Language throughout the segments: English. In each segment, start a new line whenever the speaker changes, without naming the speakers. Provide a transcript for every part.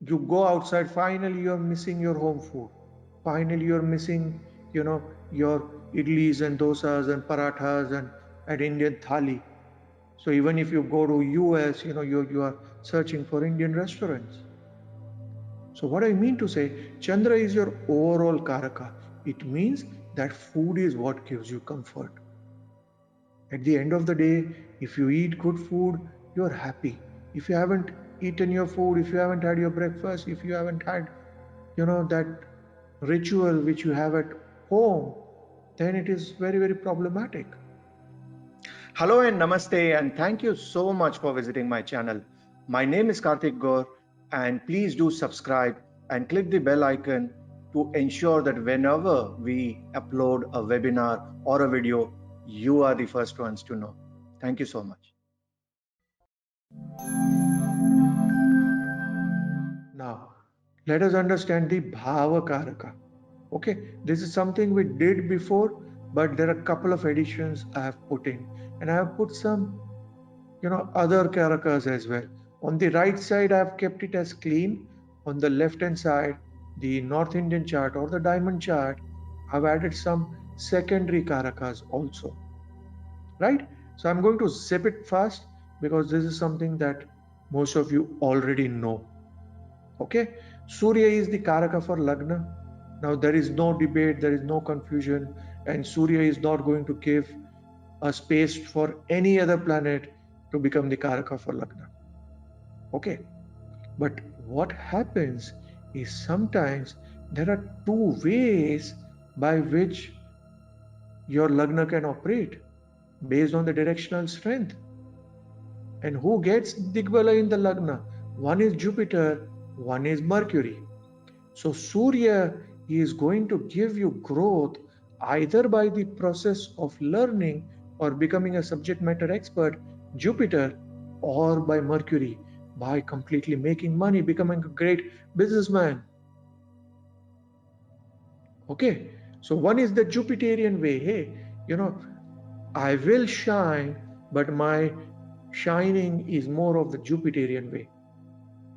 You go outside, finally you're missing your home food. Finally you're missing, your idlis and dosas and parathas and Indian thali. So even if you go to US, you are searching for Indian restaurants. So what I mean to say, Chandra is your overall karaka. It means that food is what gives you comfort. At the end of the day, if you eat good food, you're happy. If you haven't eaten your food, if you haven't had your breakfast, if you haven't had, that ritual which you have at home, then it is very, very problematic.
Hello and namaste, and thank you so much for visiting my channel. My name is Karthik Gaur, and please do subscribe and click the bell icon to ensure that whenever we upload a webinar or a video, you are the first ones to know. Thank you so much.
Now, let us understand the Bhava Karaka. Okay, this is something we did before, but there are a couple of additions I have put in, and I have put some, other Karakas as well. On the right side, I have kept it as clean. On the left hand side, the North Indian chart or the diamond chart, I've added some secondary Karakas also. Right? So I'm going to zip it fast because this is something that most of you already know. Okay, Surya is the Karaka for Lagna. Now there is no debate, there is no confusion, and Surya is not going to give a space for any other planet to become the Karaka for Lagna. Okay, but what happens is sometimes there are two ways by which your Lagna can operate based on the directional strength. And who gets Digbala in the Lagna? One is Jupiter, one is Mercury. So Surya is going to give you growth either by the process of learning or becoming a subject matter expert, Jupiter, or by Mercury by completely making money, becoming a great businessman. Okay, so one is the Jupiterian way. Hey, I will shine, but my shining is more of the Jupiterian way.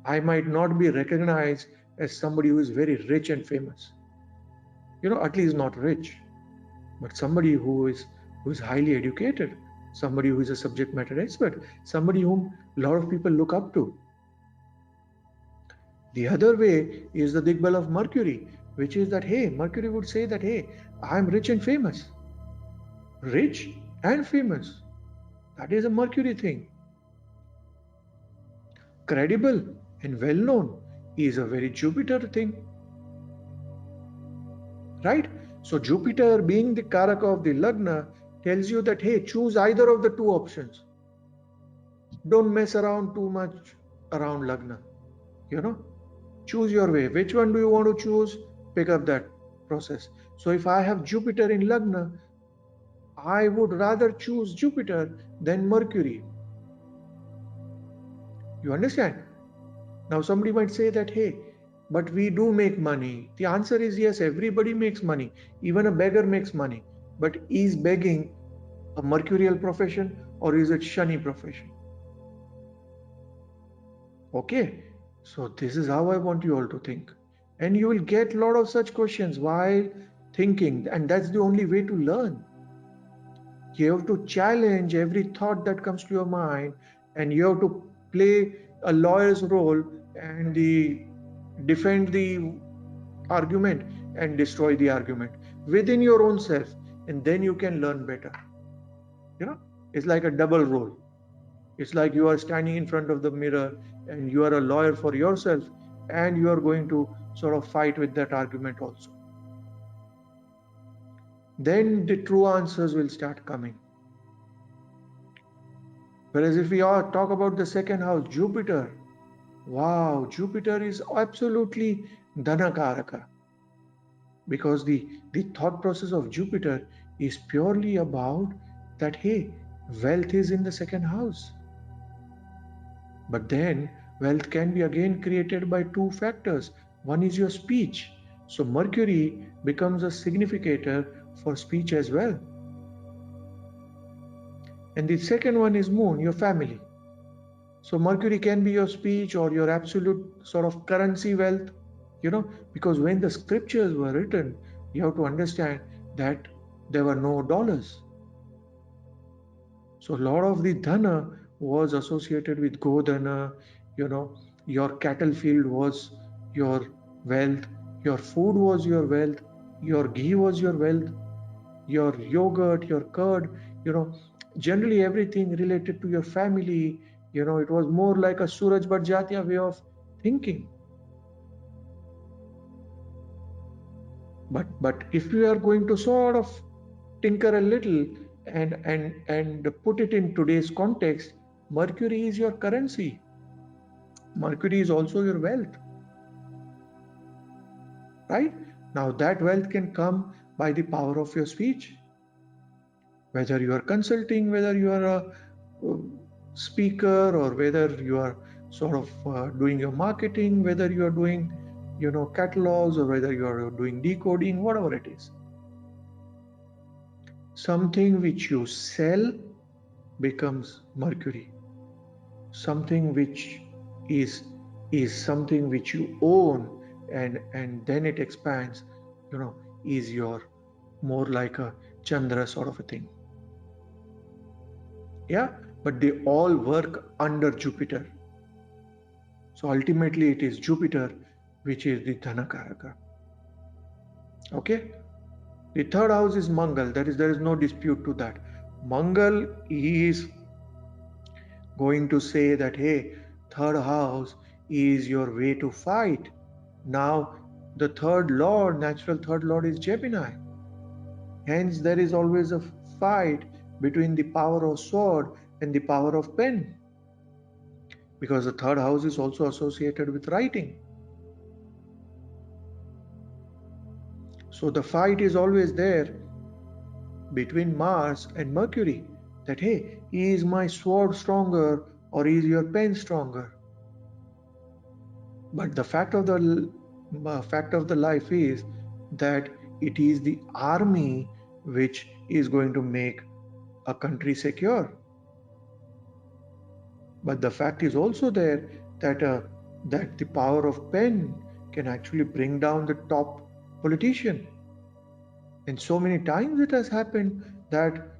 I might not be recognized as somebody who is very rich and famous. At least not rich, but somebody who is highly educated, somebody who is a subject matter expert, somebody whom a lot of people look up to. The other way is the Digbal of Mercury, which is that, hey, Mercury would say that, hey, I'm rich and famous. Rich and famous. That is a Mercury thing. Credible and well known is a very Jupiter thing. Right? So Jupiter, being the Karaka of the Lagna, tells you that, hey, choose either of the two options. Don't mess around too much around Lagna. Choose your way. Which one do you want to choose? Pick up that process. So if I have Jupiter in Lagna, I would rather choose Jupiter than Mercury. You understand? Now somebody might say that, hey, but we do make money. The answer is yes, everybody makes money. Even a beggar makes money. But is begging a mercurial profession or is it Shani profession? Okay, so this is how I want you all to think. And you will get a lot of such questions while thinking, and that's the only way to learn. You have to challenge every thought that comes to your mind, and you have to play a lawyer's role and defend the argument and destroy the argument within your own self, and then you can learn better. It's like a double role. It's like you are standing in front of the mirror and you are a lawyer for yourself, and you are going to sort of fight with that argument also. Then the true answers will start coming. Whereas if we all talk about the second house, Jupiter, wow, Jupiter is absolutely Dhanakaraka, because the thought process of Jupiter is purely about that, hey, wealth is in the second house. But then wealth can be again created by two factors. One is your speech. So Mercury becomes a significator for speech as well. And the second one is Moon, your family. So Mercury can be your speech or your absolute sort of currency wealth, because when the scriptures were written, you have to understand that there were no dollars. So a lot of the dhana was associated with godhana, your cattle field was your wealth, your food was your wealth, your ghee was your wealth, your yogurt, your curd, generally everything related to your family, it was more like a Suraj Barjatiya way of thinking. But if we are going to sort of tinker a little and put it in today's context, Mercury is your currency. Mercury is also your wealth. Right? Now that wealth can come by the power of your speech. Whether you are consulting, whether you are a speaker, or whether you are sort of doing your marketing, whether you are doing catalogs, or whether you are doing decoding, whatever it is, something which you sell becomes Mercury. Something which is something which you own, and then it expands, is your more like a Chandra sort of a thing. Yeah, but they all work under Jupiter. So ultimately it is Jupiter which is the Dhanakaraka. Okay? The third house is Mangal. There is no dispute to that. Mangal is going to say that, hey, third house is your way to fight. Now the third lord, natural third lord, is Gemini. Hence there is always a fight between the power of sword and the power of pen, because the third house is also associated with writing. So the fight is always there between Mars and Mercury, that, hey, is my sword stronger or is your pen stronger? But the fact of the life is that it is the army which is going to make a country secure. But the fact is also there that the power of pen can actually bring down the top politician. And so many times it has happened that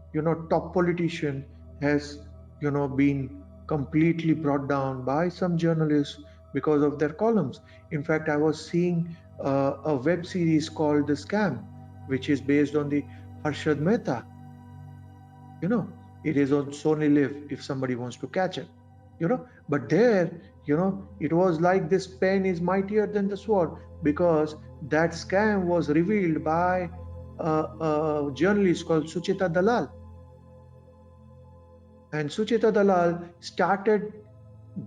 top politician has been completely brought down by some journalists because of their columns. In fact, I was seeing a web series called The Scam, which is based on the Harshad Mehta. It is on Sony Live if somebody wants to catch it. But there, it was like this pen is mightier than the sword, because that scam was revealed by a journalist called Sucheta Dalal. And Sucheta Dalal started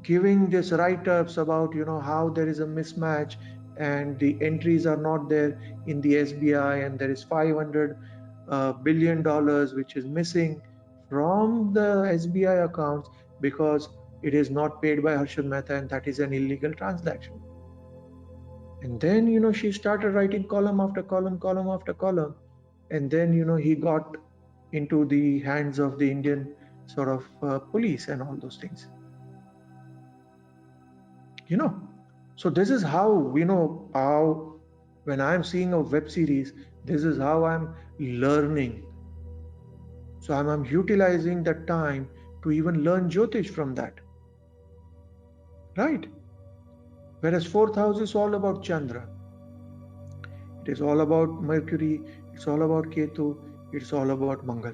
giving this write-ups about how there is a mismatch and the entries are not there in the SBI, and there is $500 billion which is missing from the SBI accounts because it is not paid by Harshad Mehta, and that is an illegal transaction. And then she started writing column after column after column, and then he got into the hands of the Indian sort of police and all those things. So this is how how when I'm seeing a web series, this is how I'm learning. So I'm utilizing that time to even learn Jyotish from that, right? Whereas fourth house is all about Chandra. It is all about Mercury, it's all about Ketu, it's all about Mangal,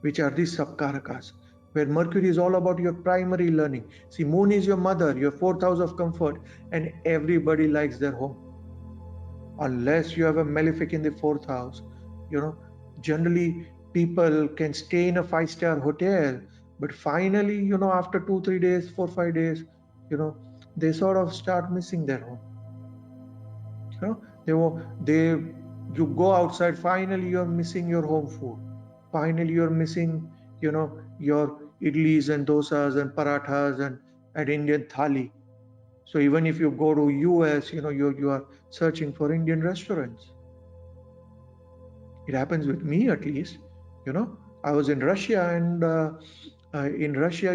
which are these subkarakas, where Mercury is all about your primary learning. See, Moon is your mother, your fourth house of comfort, and everybody likes their home. Unless you have a malefic in the fourth house, generally people can stay in a 5-star hotel, but finally, after 2-3 days, 4-5 days, they sort of start missing their home. You go outside, finally you're missing your home food. Finally you're missing, your idlis and dosas and parathas and Indian thali. So even if you go to US, you are searching for Indian restaurants. It happens with me, at least. I was in Russia, and In Russia,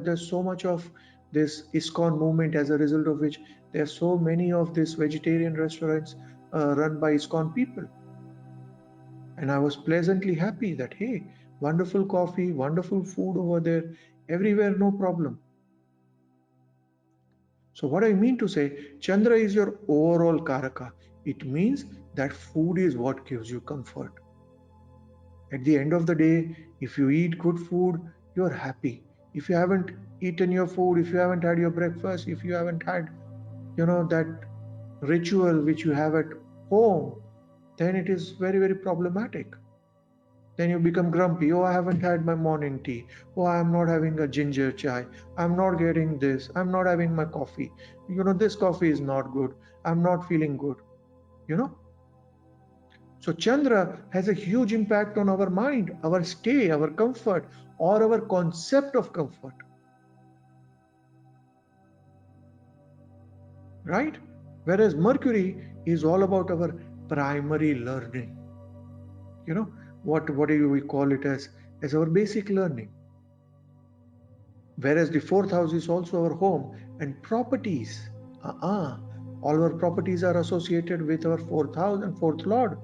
there's so much of this ISKCON movement, as a result of which there are so many of these vegetarian restaurants run by ISKCON people. And I was pleasantly happy that, hey, wonderful coffee, wonderful food over there, everywhere, no problem. So what I mean to say, Chandra is your overall Karaka. It means that food is what gives you comfort. At the end of the day, if you eat good food, you're happy. If you haven't eaten your food, if you haven't had your breakfast, if you haven't had, that ritual which you have at home, then it is very, very problematic. Then you become grumpy. Oh, I haven't had my morning tea. Oh, I'm not having a ginger chai. I'm not getting this. I'm not having my coffee. This coffee is not good. I'm not feeling good. You know? So Chandra has a huge impact on our mind, our stay, our comfort, or our concept of comfort. Right? Whereas Mercury is all about our primary learning. What do we call it as our basic learning. Whereas the fourth house is also our home and properties. All our properties are associated with our fourth house and fourth lord.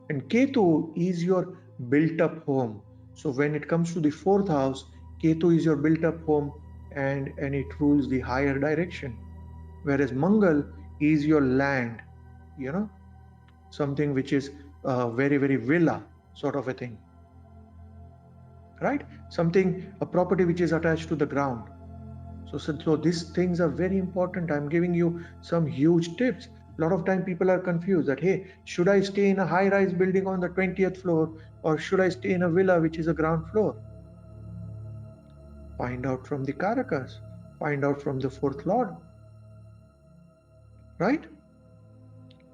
And Ketu is your built up home. So when it comes to the fourth house, Ketu is your built up home and it rules the higher direction. Whereas Mangal is your land, something which is very, very villa sort of a thing. Right? A property which is attached to the ground. So these things are very important. I'm giving you some huge tips. A lot of time people are confused that, hey, should I stay in a high-rise building on the 20th floor or should I stay in a villa which is a ground floor? Find out from the Karakas. Find out from the fourth lord. Right?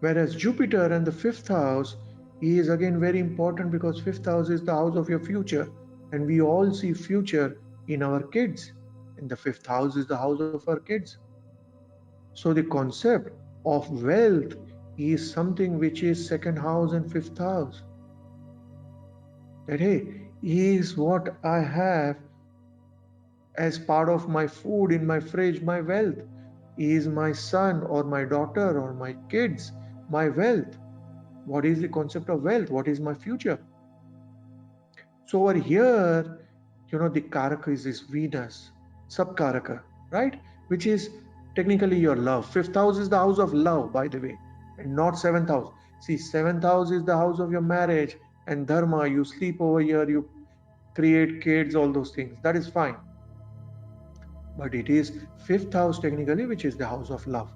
Whereas Jupiter and the fifth house is again very important because fifth house is the house of your future and we all see future in our kids. And the fifth house is the house of our kids. So the concept of wealth is something which is second house and fifth house. That, hey, is what I have as part of my food in my fridge, my wealth. Is my son or my daughter or my kids my wealth? What is the concept of wealth? What is my future? So over here, the Karaka is this Venus, Subkaraka, right? Which is technically your love. Fifth house is the house of love, by the way, and not seventh house. See, seventh house is the house of your marriage and dharma. You sleep over here, you create kids, all those things. That is fine. But it is fifth house technically, which is the house of love.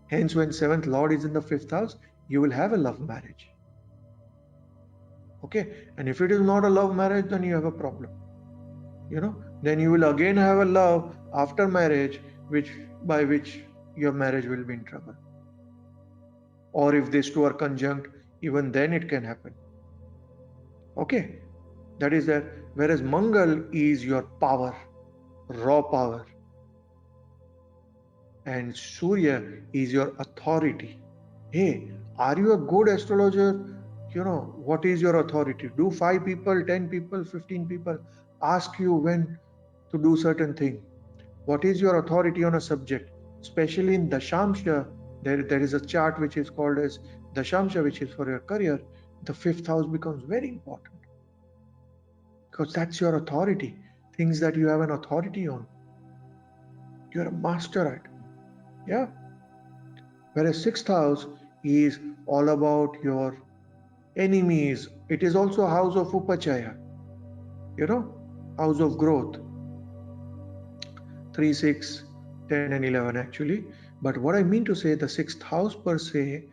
Hence, when seventh lord is in the fifth house, you will have a love marriage. Okay, and if it is not a love marriage, then you have a problem. Then you will again have a love after marriage, by which your marriage will be in trouble. Or if these two are conjunct, even then it can happen. Okay, that is there. Whereas Mangal is your power, raw power, and Surya is your authority. Hey, are you a good astrologer? What is your authority? Do 5 people, 10 people, 15 people ask you when to do certain thing? What is your authority on a subject? Especially in Dashamsha, there is a chart which is called as Dashamsha, which is for your career. The fifth house becomes very important because that's your authority, things that you have an authority on. You're a master at. Yeah. Whereas sixth house is all about your enemies. It is also a house of Upachaya, house of growth. 3, 6, 10 and 11 actually. But what I mean to say, the sixth house per se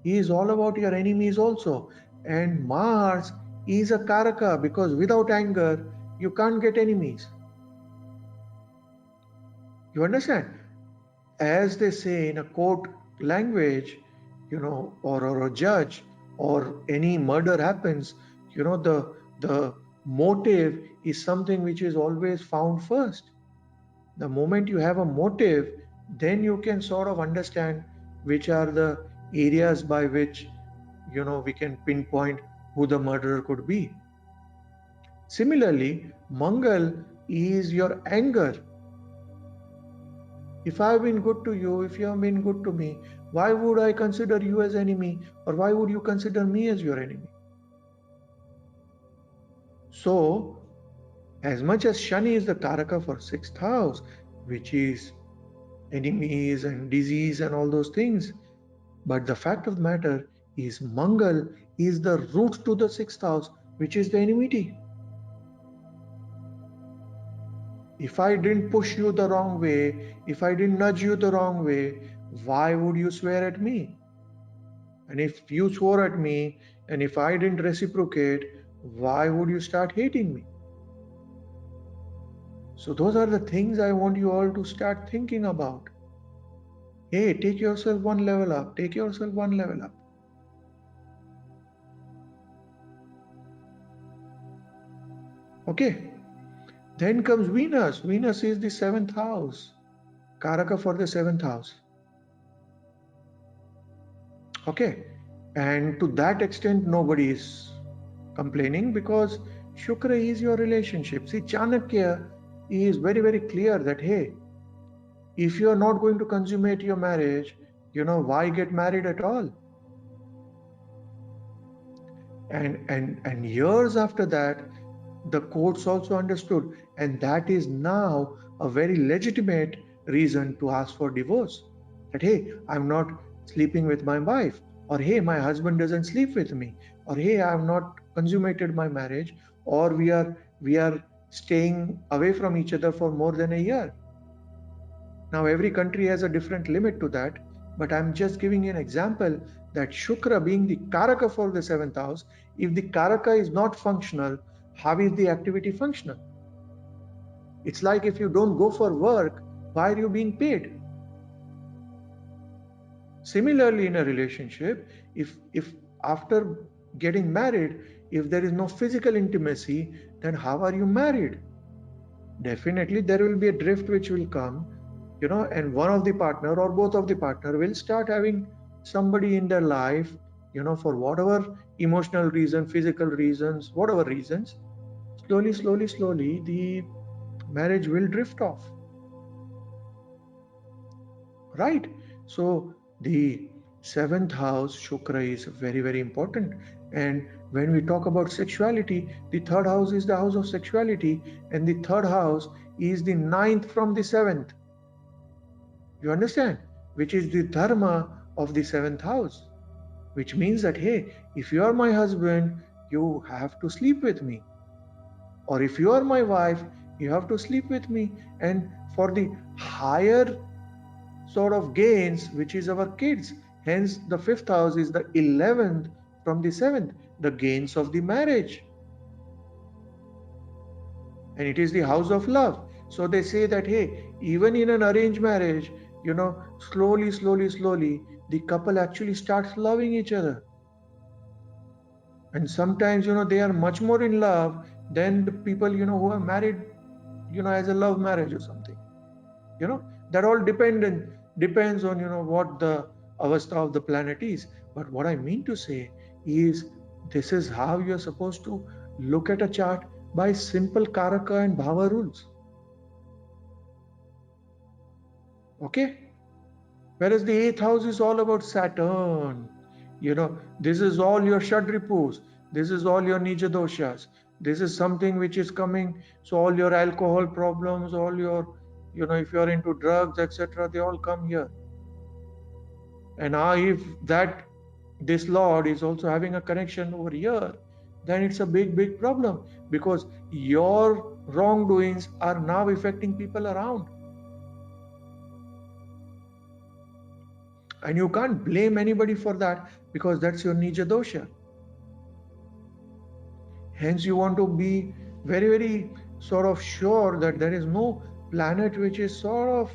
is all about your enemies also. And Mars is a Karaka because without anger, you can't get enemies. You understand? As they say in a court language, or a judge, or any murder happens, the motive is something which is always found first. The moment you have a motive, then you can sort of understand which are the areas by which we can pinpoint who the murderer could be. Similarly, Mangal is your anger. If I have been good to you, if you have been good to me, why would I consider you as enemy, or why would you consider me as your enemy? So, as much as Shani is the Karaka for 6th house, which is enemies and disease and all those things, but the fact of the matter is Mangal is the root to the 6th house, which is the enmity. If I didn't push you the wrong way, if I didn't nudge you the wrong way, why would you swear at me? And if you swore at me, and if I didn't reciprocate, why would you start hating me? So those are the things I want you all to start thinking about. Hey, take yourself one level up. Take yourself one level up. Okay. Then comes Venus. Venus is the 7th house. Karaka for the 7th house. Okay. And to that extent, nobody is complaining because Shukra is your relationship. See, Chanakya is very, very clear that, hey, if you are not going to consummate your marriage, why get married at all? And years after that, the courts also understood, and that is now a very legitimate reason to ask for divorce. That, hey, I'm not sleeping with my wife, or hey, my husband doesn't sleep with me, or hey, I've not consummated my marriage, or we are staying away from each other for more than a year. Now, every country has a different limit to that, but I'm just giving you an example that Shukra, being the Karaka for the 7th house, if the Karaka is not functional, how is the activity functional? It's like if you don't go for work, why are you being paid? Similarly, in a relationship, if after getting married, if there is no physical intimacy, then how are you married? Definitely there will be a drift which will come, and one of the partner or both of the partner will start having somebody in their life, for whatever emotional reason, physical reasons, whatever reasons. Slowly, the marriage will drift off. Right? So the 7th house, Shukra, is very, very important. And when we talk about sexuality, the 3rd house is the house of sexuality, and the 3rd house is the 9th from the 7th. You understand? Which is the dharma of the 7th house, which means that, hey, if you are my husband, you have to sleep with me. Or if you are my wife, you have to sleep with me. And for the higher sort of gains, which is our kids, hence the 5th house is the 11th from the 7th, the gains of the marriage. And it is the house of love. So they say that, hey, even in an arranged marriage, slowly, the couple actually starts loving each other. And sometimes, they are much more in love than the people, who are married, as a love marriage or something. That all depends on, what the avastha of the planet is. But what I mean to say is, this is how you're supposed to look at a chart by simple Karaka and Bhava rules. Okay? Whereas the 8th house is all about Saturn. This is all your Shadripus. This is all your Nija doshas. This is something which is coming. So all your alcohol problems, all your, if you're into drugs, etc., they all come here. And if this Lord is also having a connection over here, then it's a big, big problem, because your wrongdoings are now affecting people around. And you can't blame anybody for that, because that's your Nija dosha. Hence, you want to be very, very sort of sure that there is no planet which is sort of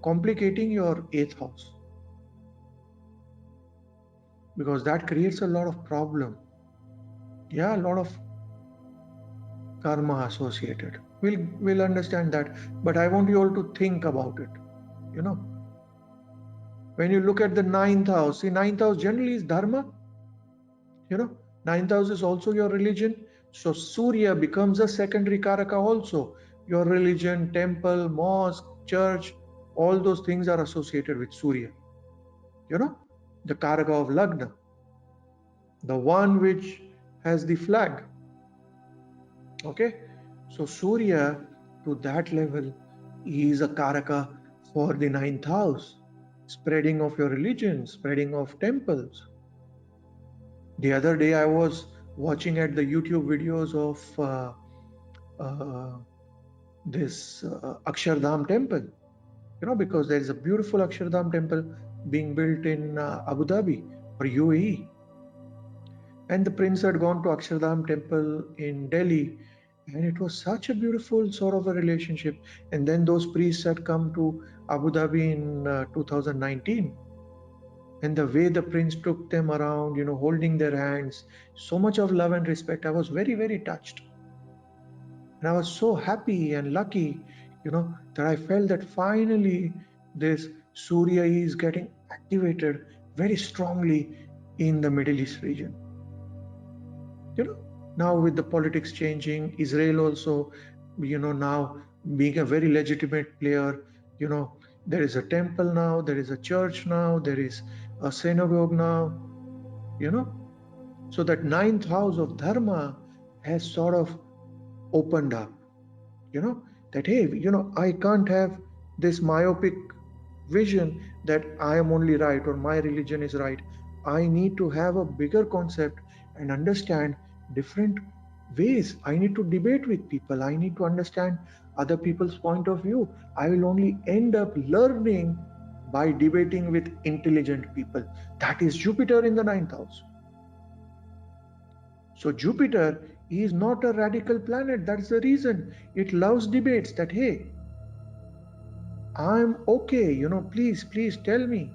complicating your 8th house, because that creates a lot of problem. Yeah, a lot of karma associated. We'll understand that, but I want you all to think about it. When you look at the 9th house, see, 9th house generally is dharma. 9th house is also your religion. So Surya becomes a secondary Karaka also. Your religion, temple, mosque, church, all those things are associated with Surya. You know, the Karaka of Lagna, the one which has the flag. Okay, so Surya to that level is a Karaka for the ninth house, spreading of your religion, spreading of temples. The other day I was watching at the YouTube videos of uh, this Akshardham temple, because there is a beautiful Akshardham temple being built in Abu Dhabi or UAE. And the prince had gone to Akshardham temple in Delhi, and it was such a beautiful sort of a relationship. And then those priests had come to Abu Dhabi in 2019, and the way the prince took them around, holding their hands, so much of love and respect. I was very, very touched. And I was so happy and lucky, that I felt that finally this Surya is getting activated very strongly in the Middle East region. Now with the politics changing, Israel also, now being a very legitimate player, there is a temple now, there is a church now, there is a synagogue now, so that ninth house of Dharma has sort of opened up, that, hey, I can't have this myopic vision that I am only right or my religion is right. I need to have a bigger concept and understand different ways. I need to debate with people. I need to understand other people's point of view. I will only end up learning by debating with intelligent people. That is Jupiter in the ninth house. So Jupiter is not a radical planet. That's the reason it loves debates. That, hey, I'm okay, please tell me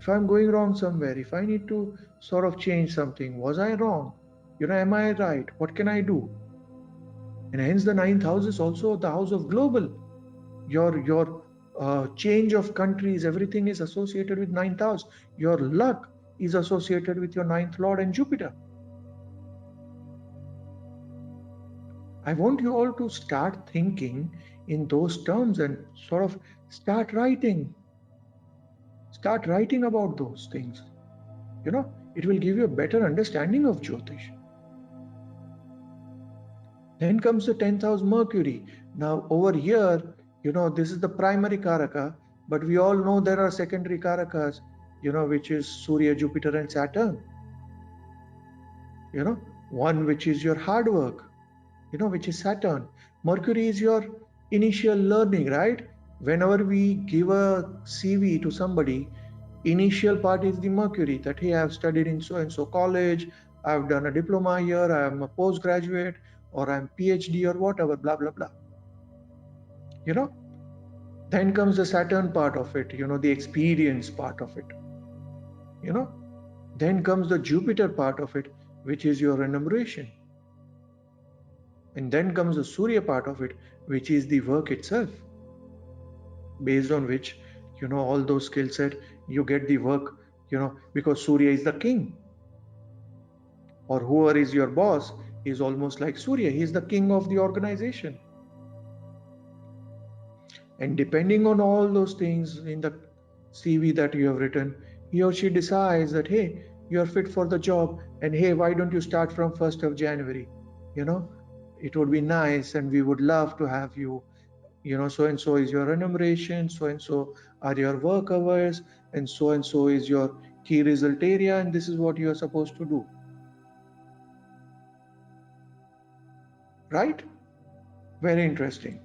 if I'm going wrong somewhere, if I need to sort of change something. Was I wrong? Am I right? What can I do? And hence the ninth house is also the house of global. Your change of countries, everything is associated with ninth house. Your luck is associated with your ninth lord and Jupiter. I want you all to start thinking in those terms and sort of start writing. Start writing about those things. It will give you a better understanding of Jyotish. Then comes the 10th house Mercury. Now over here, this is the primary Karaka, but we all know there are secondary Karakas, which is Surya, Jupiter and Saturn. One which is your hard work, which is Saturn. Mercury is your initial learning, right? Whenever we give a CV to somebody, initial part is the Mercury, that, hey, I've studied in so and so college, I've done a diploma here, I'm a postgraduate, or I'm PhD or whatever, blah, blah, blah. Then comes the Saturn part of it, the experience part of it. Then comes the Jupiter part of it, which is your remuneration. And then comes the Surya part of it, which is the work itself, based on which, all those skill set, you get the work, because Surya is the king. Or whoever is your boss is almost like Surya. He is the king of the organization. And depending on all those things in the CV that you have written, he or she decides that, hey, you are fit for the job, and hey, why don't you start from 1st of January? It would be nice and we would love to have you. So and so is your remuneration, so and so are your work hours, and so is your key result area, and this is what you are supposed to do. Right? Very interesting.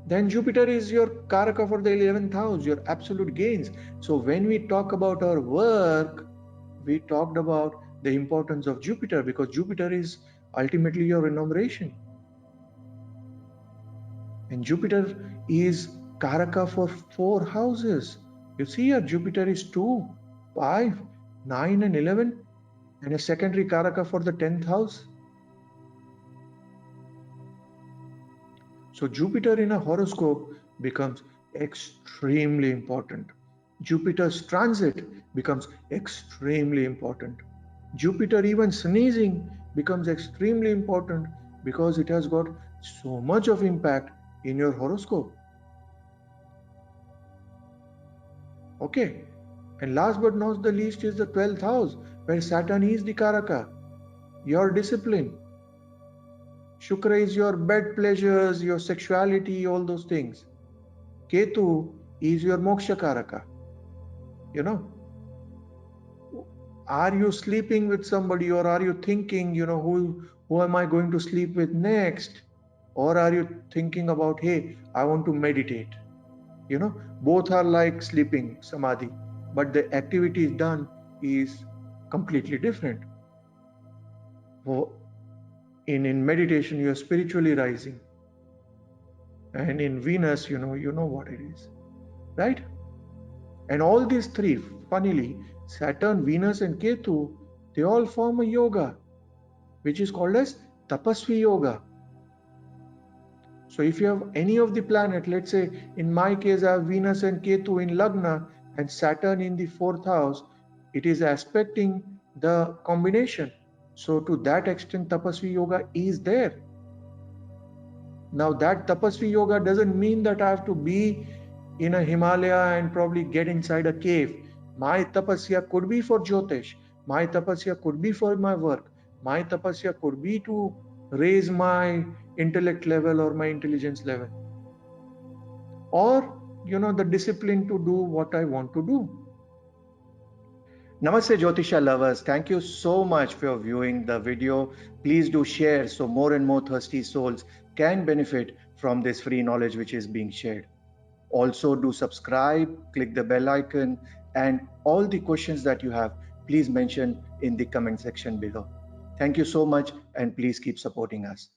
Then Jupiter is your Karaka for the 11th house, your absolute gains. So when we talk about our work, we talked about the importance of Jupiter, because Jupiter is ultimately your remuneration. And Jupiter is Karaka for 4 houses. You see here, Jupiter is 2, 5, 9 and 11, and a secondary Karaka for the 10th house. So Jupiter in a horoscope becomes extremely important. Jupiter's transit becomes extremely important. Jupiter even sneezing becomes extremely important because it has got so much of impact in your horoscope. Okay, and last but not the least is the 12th house, where Saturn is the Karaka, your discipline. Shukra is your bed pleasures, your sexuality, all those things. Ketu is your Moksha Karaka. You know, are you sleeping with somebody, or are you thinking, who am I going to sleep with next? Or are you thinking about, hey, I want to meditate? Both are like sleeping, samadhi, but the activity done is completely different. In meditation, you are spiritually rising, and in Venus, you know what it is, right? And all these three, funnily, Saturn, Venus, and Ketu, they all form a yoga, which is called as Tapasvi Yoga. So if you have any of the planet, let's say in my case, I have Venus and Ketu in Lagna and Saturn in the 4th house, it is aspecting the combination. So to that extent, Tapasvi Yoga is there. Now that Tapasvi Yoga doesn't mean that I have to be in a Himalaya and probably get inside a cave. My tapasya could be for Jyotish. My tapasya could be for my work. My tapasya could be to raise my intellect level or my intelligence level. Or, the discipline to do what I want to do.
Namaste Jyotisha lovers. Thank you so much for viewing the video. Please do share so more and more thirsty souls can benefit from this free knowledge which is being shared. Also do subscribe, click the bell icon, and all the questions that you have, please mention in the comment section below. Thank you so much, and please keep supporting us.